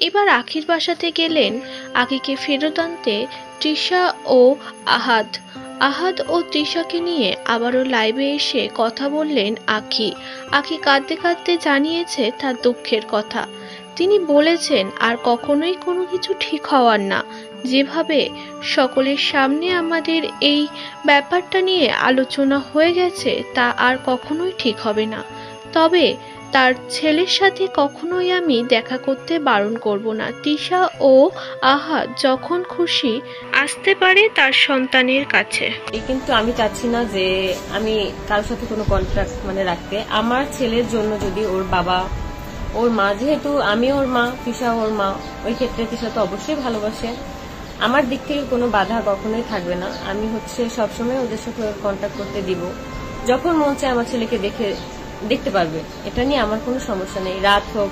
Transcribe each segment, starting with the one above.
এবার আখির বাসাতে গেলেন আখিকে ফেরত আনতে তৃষা ও আহাদ। আহাদ ও তৃষাকে নিয়ে আবারও লাইভে এসে কথা বললেন আখি। আখি কাঁদতে কাঁদতে জানিয়েছে তার দুঃখের কথা। তিনি বলেছেন আর কখনোই কোনো কিছু ঠিক হওয়ার না। যেভাবে সকলের সামনে আমাদের এই ব্যাপারটা নিয়ে আলোচনা হয়ে গেছে তা আর কখনোই ঠিক হবে না। তবে তার ছেলের সাথে কখনোই আমি দেখা করতে বারণ করব না। তৃষা ও আহাদ যখন খুশি আসতে পারে তার সন্তানের কাছে। কিন্তু আমি চাচ্ছি না যে আমি কারোর সাথে কোনো কন্ট্রাক্ট রাখতে। আমার ছেলের জন্য যদি ওর বাবা ওর মা, যেহেতু আমি ওর মা, তৃষা ওর মা, ওই ক্ষেত্রে তৃষা তো অবশ্যই ভালোবাসে। আমার দিক থেকে কোনো বাধা কখনোই থাকবে না। আমি সবসময় ওদের সাথে কন্ট্যাক্ট করতে দিব। যখন মন চায় আমার ছেলেকে দেখতে পারবে, এটা নিয়ে আমার কোনো সমস্যা নেই। রাত হোক,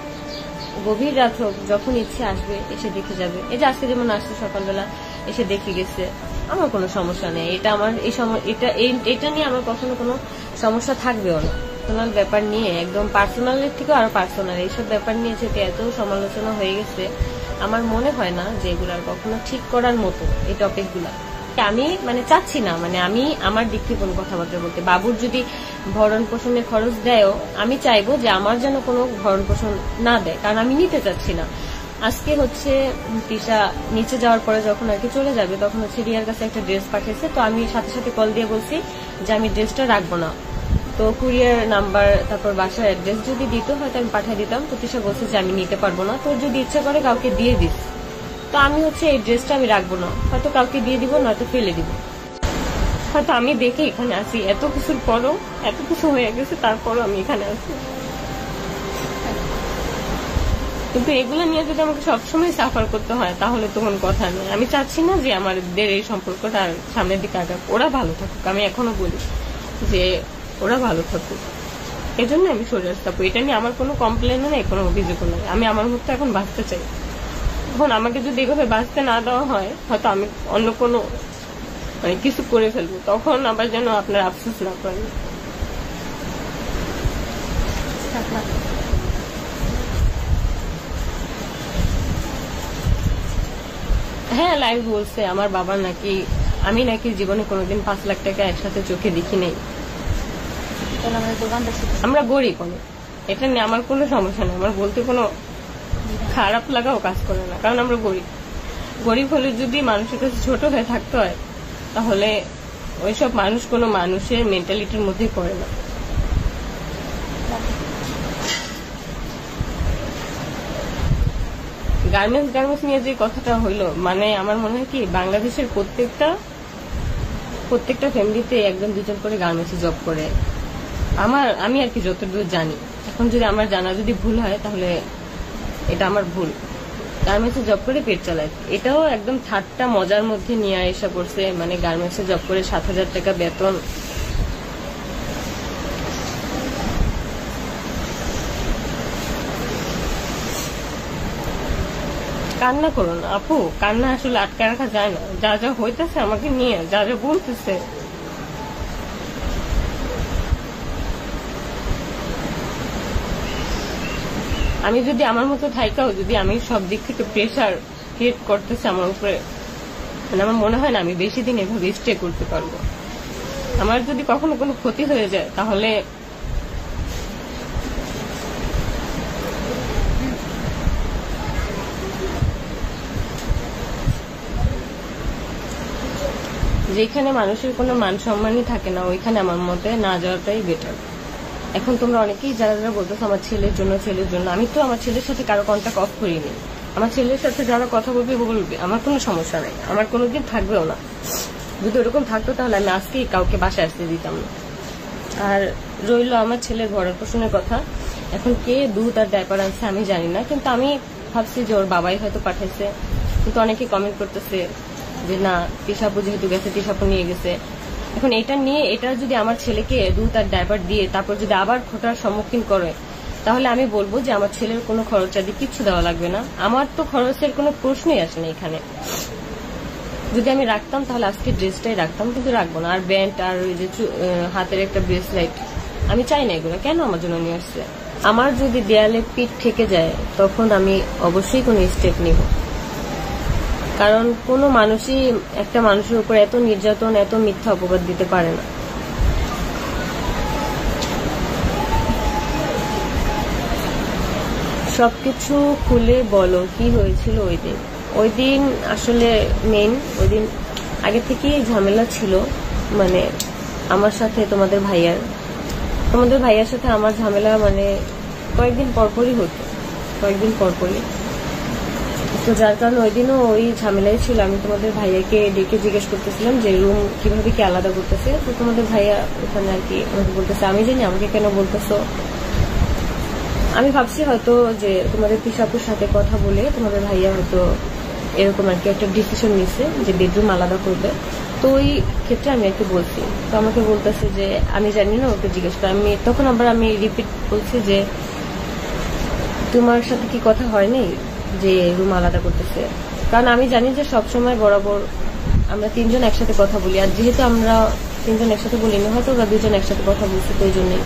গভীর রাত হোক, যখন ইচ্ছে আসবে এসে দেখে যাবে। এই যে আজকে যেমন আসছে সকালবেলা এসে দেখে গেছে, আমার কোনো সমস্যা নেই। এটা আমার এটা নিয়ে আমার কখনো কোনো সমস্যা থাকবেও না। পার্সোনাল ব্যাপার নিয়ে, একদম পার্সোনালের থেকেও আরো পার্সোনাল এইসব ব্যাপার নিয়ে যেতে এত সমালোচনা হয়ে গেছে, আমার মনে হয় না যে এগুলার কখনো ঠিক করার মতো এই টপিকগুলা। আমি চাচ্ছি না আমি আমার দিক থেকে কোনো কথাবার্তা বলতে। বাবুর যদি ভরণ পোষণের খরচ দেয়ও, আমি চাইবো যে আমার যেন কোনো ভরণ পোষণ না দেয়, কারণ আমি নিতে চাচ্ছি না। আজকে তৃষা নিচে যাওয়ার পরে যখন আর কি চলে যাবে, তখন রিয়ার কাছে একটা ড্রেস পাঠিয়েছে। তো আমি সাথে সাথে কল দিয়ে বলছি যে আমি ড্রেসটা রাখবো না। তো কুরিয়ার নাম্বার, তারপর বাসার অ্যাড্রেস যদি দিত হয়তো আমি পাঠিয়ে দিতাম। তো তৃষা বলছে যে আমি নিতে পারবো না, তোর যদি ইচ্ছা করে কাউকে দিয়ে দিস। তো আমি এই ড্রেসটা আমি রাখবো না, হয়তো কাউকে দিয়ে দিব, নয়তো ফেলে দিব। হয়তো আমি দেখে এখানে আসি, এত কিছুর পরও, এত কিছু হয়ে গেছে তারপরও আমি এখানে আসি। কিন্তু এগুলো নিয়ে যদি আমাকে সবসময় সাফার করতে হয় তাহলে তো কোনো কথা নেই। আমি চাচ্ছি না যে আমাদের এই সম্পর্কটা সামনের দিকে আগাক। ওরা ভালো থাকুক, আমি এখনো বলি যে ওরা ভালো থাকুক। এই জন্য আমি সরে আসতে পারি। এটা নিয়ে আমার কোনো কমপ্লেনও নেই, কোনো অভিযোগও নেই। আমি আমার মতো এখন বাঁচতে চাই। এখন আমাকে যদি এভাবে বাঁচতে না দেওয়া হয়, হয়তো আমি অন্য কোনো কিছু করে ফেলবো, তখন আবার যেন আপনার আফসোস না করেন। হ্যাঁ, লাইভ বলছে আমার বাবা নাকি, আমি নাকি জীবনে কোনোদিন 5 লাখ টাকা একসাথে চোখে দেখি নেই। আমরা গরিব, এটা নিয়ে আমার কোনো সমস্যা নেই। আমার বলতে কোনো খারাপ লাগাও কাজ করে না, কারণ আমরা গরিব হলে যদি মানুষের কাছে ছোট হয়ে থাকতে হয়, তাহলে ওইসব মানুষ কোনো মানুষের মেন্টালিটির মধ্যে পড়ে না। গার্মেন্টস নিয়ে যে কথাটা হইলো, আমার মনে হয় কি, বাংলাদেশের প্রত্যেকটা ফ্যামিলিতে একজন দুজন করে গার্মেন্টসে জব করে। আমি আর কি যতদূর জানি, এখন যদি আমার জানা যদি ভুল হয় তাহলে এটা আমার ভুল। গার্মেন্টসে জব করে পেট চালায়, এটাও একদম ঠাট্টা মজার মধ্যে নিয়ে এসে পড়ছে। গার্মেন্টসে জব করে 7,000 টাকা বেতন। কান্না করো না আপু, কান্না আসলে আটকে রাখা যায় না। যা যা হইতেছে আমাকে নিয়ে, যা যা বলতেছে, আমি যদি আমার মতো থাইকাও যদি আমি সব দিক থেকে প্রেশার ক্রিয়েট করতেছে আমার উপরে, আমার মনে হয় না আমি বেশি দিন এভাবে স্টে করতে পারবো। আমার যদি কখনো কোনো ক্ষতি হয়ে যায়, তাহলে যেখানে মানুষের কোনো মান সম্মানই থাকে না, ওইখানে আমার মতে না যাওয়াটাই বেটার। এখন তোমরা অনেকেই যারা যারা বলতেছো আমার ছেলের জন্য, আমি তো আমার ছেলের সাথে কারো কন্ট্যাক্ট অফ করিনি। আমার ছেলের সাথে যারা কথা বলবে, আমার কোনো সমস্যা নেই, আমার কোনোদিন থাকবেও না। যদি ওরকম থাকতো তাহলে আমি আজকেই কাউকে বাসায় আসতে দিতাম না। আর রইল আমার ছেলের ভরণ পোষণের কথা, এখন কে দুধ আর ডাইপার আনছে আমি জানি না, কিন্তু আমি ভাবছি যে ওর বাবাই হয়তো পাঠাইছে। কিন্তু অনেকে কমেন্ট করতেছে যে না, তৃষাপু যেহেতু গেছে, তৃষাপু নিয়ে গেছে। এখন এটা যদি আমার ছেলেকে দুধ আর ডাইপার দিয়ে তারপর যদি আবার খোটার সম্মুখীন করে, তাহলে আমি বলবো যে আমার ছেলের কোনো খরচাদি কিচ্ছু দেওয়া লাগবে না। আমার তো খরচের কোনো প্রশ্নই আসে না এখানে। যদি আমি রাখতাম তাহলে আজকে ড্রেসটাই রাখতাম, কিন্তু রাখবো না। আর ব্যান্ড আর ওই যে হাতের একটা ব্রেসলাইট, আমি চাই না এগুলো। কেন আমার জন্য নিয়ে আসছে? আমার যদি দেয়ালে পিঠ থেকে যায় তখন আমি অবশ্যই কোনো স্টেপ নিব। কারণ কোনো মানুষই একটা মানুষের উপর এত নির্যাতন, এত মিথ্যা অপবাদ দিতে পারে না। সবকিছু খুলে বলো কি হয়েছিল ওই দিন। ওই দিন আসলে মেইন ওই দিন আগে থেকেই ঝামেলা ছিল, মানে আমার সাথে তোমাদের ভাইয়ার সাথে আমার ঝামেলা মানে কয়েকদিন পরপরই হতো, তো যার কারণে ওই দিনও ওই ঝামেলাই ছিল। আমি তোমাদের ভাইয়াকে ডেকে জিজ্ঞেস করতেছিলাম যে রুম কিভাবে কি আলাদা করতেছে, তো তোমাদের ভাইয়া ওখানে আর কি আমাকে বলতেছে আমি জানি আমাকে কেন বলতেছো। আমি ভাবছি হয়তো যে তোমাদের পিসাপুর সাথে কথা বলে তোমাদের ভাইয়া হয়তো এরকম আর কি একটা ডিসিশন নিছে যে বেডরুম আলাদা করবে। তো ওই ক্ষেত্রে আমি একটু বলছি, তো আমাকে বলতেছে যে আমি জানি না, ওকে জিজ্ঞেস করে। তখন আবার আমি রিপিট বলছি যে তোমার সাথে কি কথা হয়নি যে রুম আলাদা করতেছে। কারণ আমি জানি যে সবসময় বরাবর আমরা তিনজন একসাথে কথা বলি, আর যেহেতু আমরা তিনজন একসাথে বলিনি, হয়তো ওরা দুজন একসাথে কথা বলছি, তো ওই জন্যই।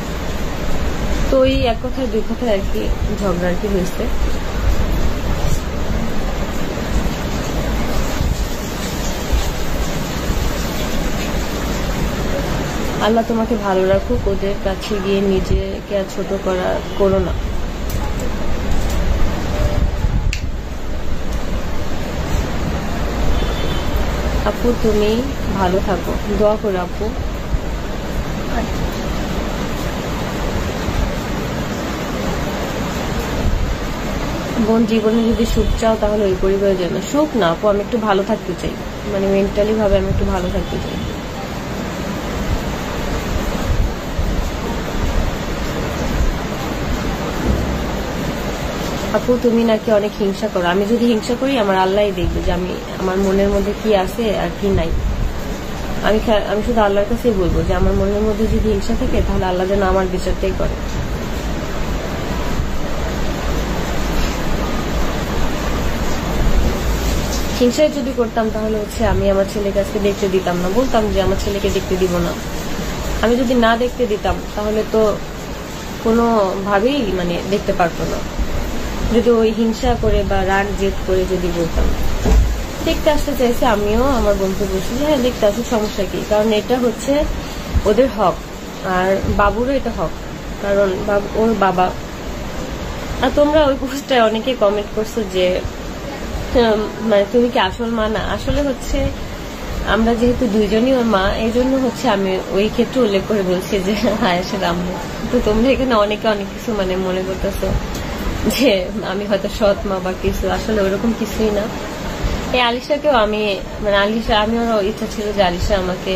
তো ওই এক কথায় দুই কথায় আর কি ঝগড়া আর কি হয়েছে। আল্লাহ তোমাকে ভালো রাখুক, ওদের কাছে গিয়ে নিজেকে আর ছোট করো না। আপু তুমি ভালো থাকো, দোয়া করো আপু। বোন জীবনে যদি সুখ চাও তাহলে ওই পরিবারের জন্য। সুখ না আপু, আমি একটু ভালো থাকতে চাই, মানে মেন্টালি ভাবে আমি একটু ভালো থাকতে চাই। আপু তুমি নাকি অনেক হিংসা করো। আমি যদি হিংসা করি আমার আল্লাহই দেখবে যে আমি আমার মনের মধ্যে কি আছে আর কি নাই। আমি শুধু আল্লাহর কাছেই বলবো যে আমার মনের মধ্যে যদি হিংসা থাকে তাহলে আল্লাহ যেন আমার বিচারটাই করে। হিংসায় যদি করতাম তাহলে হচ্ছে আমি আমার ছেলেকে আজকে দেখতে দিতাম না, বলতাম যে আমার ছেলেকে দেখতে দিব না। আমি যদি না দেখতে দিতাম তাহলে তো কোনো ভাবেই মানে দেখতে পারতো না। যদি ওই হিংসা করে বা রাগ জেদ করে যদি বলতাম দেখতে আসতে চাইছে, আমিও আমার বন্ধু বলছি যে হ্যাঁ দেখতে আসুক, সমস্যা কি। কারণ এটা হচ্ছে ওদের হক, আর বাবুরও এটা হক, কারণ ওর বাবা। আর তোমরা ওই পোস্টটায় অনেকে কমেন্ট করছো যে মানে তুমি কি আসল মা না। আসলে হচ্ছে আমরা যেহেতু দুইজনই ওর মা, এই জন্য হচ্ছে আমি ওই ক্ষেত্রে উল্লেখ করে বলছি যে আয়েশের আম্মু। তো তোমরা এখানে অনেকে অনেক কিছু মানে মনে করতেছো যে আমি হয়তো সৎ মা বা কিছু, আসলে ওইরকম কিছুই না। এই আলিশাকেও আমি মানে আমিও ইচ্ছা ছিল যে আলিশা আমাকে